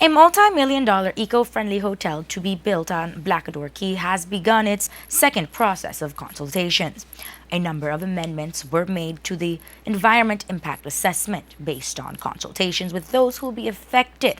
A multi-million-dollar eco-friendly hotel to be built on Blackadore Caye has begun its second process of consultations. A number of amendments were made to the Environment Impact Assessment based on consultations with those who will be affected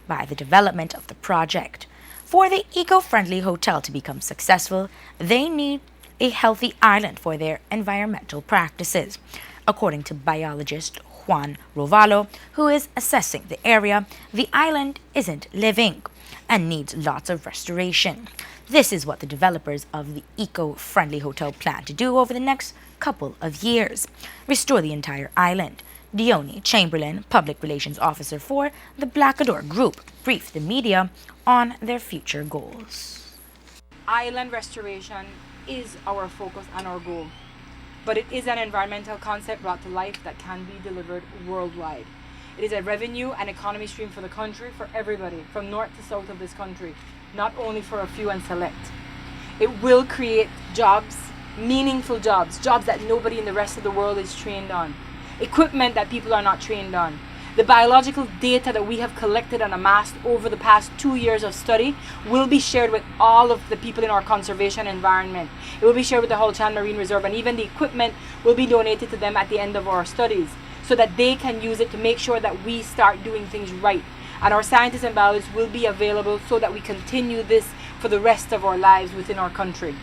by the development of the project. For the eco-friendly hotel to become successful, they need a healthy island for their environmental practices. According to biologist Juan Rovalo, who is assessing the area, the island isn't living and needs lots of restoration. This is what the developers of the eco-friendly hotel plan to do over the next couple of years. Restore the entire island. Dione Chamberlain, Public Relations Officer for the Blackadore Group, briefed the media on their future goals. Island restoration is our focus and our goal, but it is an environmental concept brought to life that can be delivered worldwide. It is a revenue and economy stream for the country, for everybody, from north to south of this country, not only for a few and select. It will create jobs, meaningful jobs, jobs that nobody in the rest of the world is trained on, equipment that people are not trained on. The biological data that we have collected and amassed over the past 2 years of study will be shared with all of the people in our conservation environment. It will be shared with the Hull Chan Marine Reserve, and even the equipment will be donated to them at the end of our studies so that they can use it to make sure that we start doing things right. And our scientists and biologists will be available so that we continue this for the rest of our lives within our country.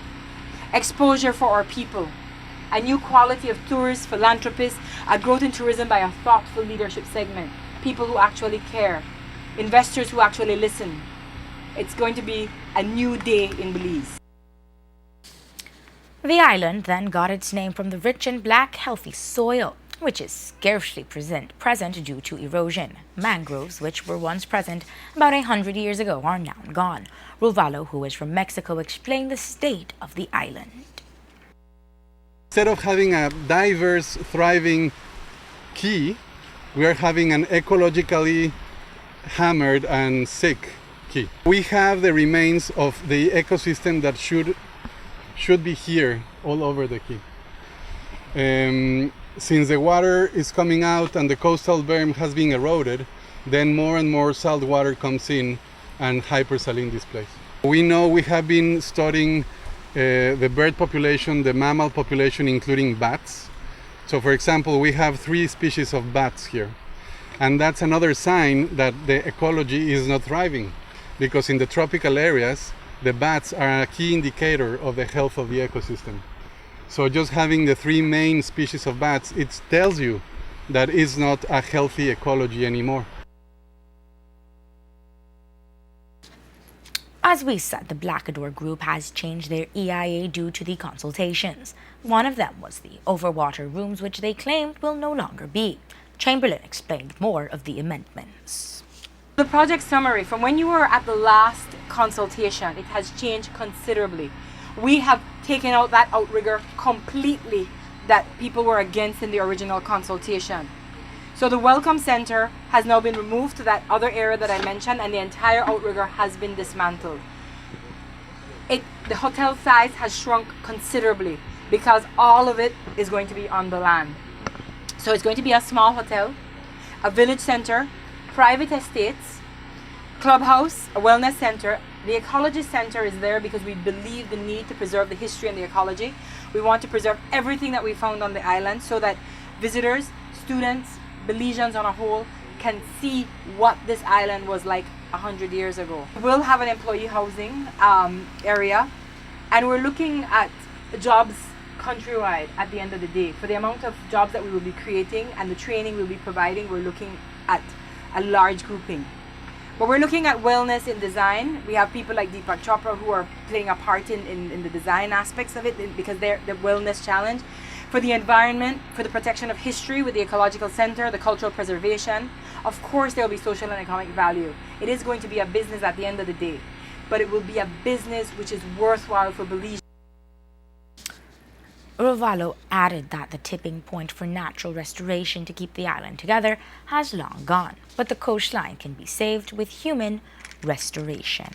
Exposure for our people. A new quality of tourists, philanthropists, a growth in tourism by a thoughtful leadership segment, people who actually care, investors who actually listen. It's going to be a new day in Belize. The island then got its name from the rich and black, healthy soil, which is scarcely present due to erosion. Mangroves, which were once present about 100 years ago, are now gone. Rovalo, who is from Mexico, explained the state of the island. Instead of having a diverse, thriving key, we are having an ecologically hammered and sick key. We have the remains of the ecosystem that should be here all over the key. Since the water is coming out and the coastal berm has been eroded, then more and more salt water comes in and hypersaline this place. We know we have been studying the bird population, the mammal population, including bats. So for example, we have 3 species of bats here. And that's another sign that the ecology is not thriving, because in the tropical areas, the bats are a key indicator of the health of the ecosystem. So just having the 3 main species of bats, it tells you that it's not a healthy ecology anymore. As we said, the Blackadore Group has changed their EIA due to the consultations. One of them was the overwater rooms, which they claimed will no longer be. Chamberlain explained more of the amendments. The project summary, from when you were at the last consultation, it has changed considerably. We have taken out that outrigger completely that people were against in the original consultation. So the Welcome Center has now been removed to that other area that I mentioned, and the entire outrigger has been dismantled. The hotel size has shrunk considerably because all of it is going to be on the land. So it's going to be a small hotel, a village center, private estates, clubhouse, a wellness center. The ecology center is there because we believe the need to preserve the history and the ecology. We want to preserve everything that we found on the island so that visitors, students, Belizeans on a whole can see what this island was like 100 years ago. We'll have an employee housing area, and we're looking at jobs countrywide at the end of the day. For the amount of jobs that we will be creating and the training we'll be providing, we're looking at a large grouping. But we're looking at wellness in design. We have people like Deepak Chopra who are playing a part in the design aspects of it because they're the wellness challenge. For the environment, for the protection of history with the ecological center, the cultural preservation. Of course, there will be social and economic value. It is going to be a business at the end of the day, but it will be a business which is worthwhile for Belize. Rovalo added that the tipping point for natural restoration to keep the island together has long gone, but the coastline can be saved with human restoration.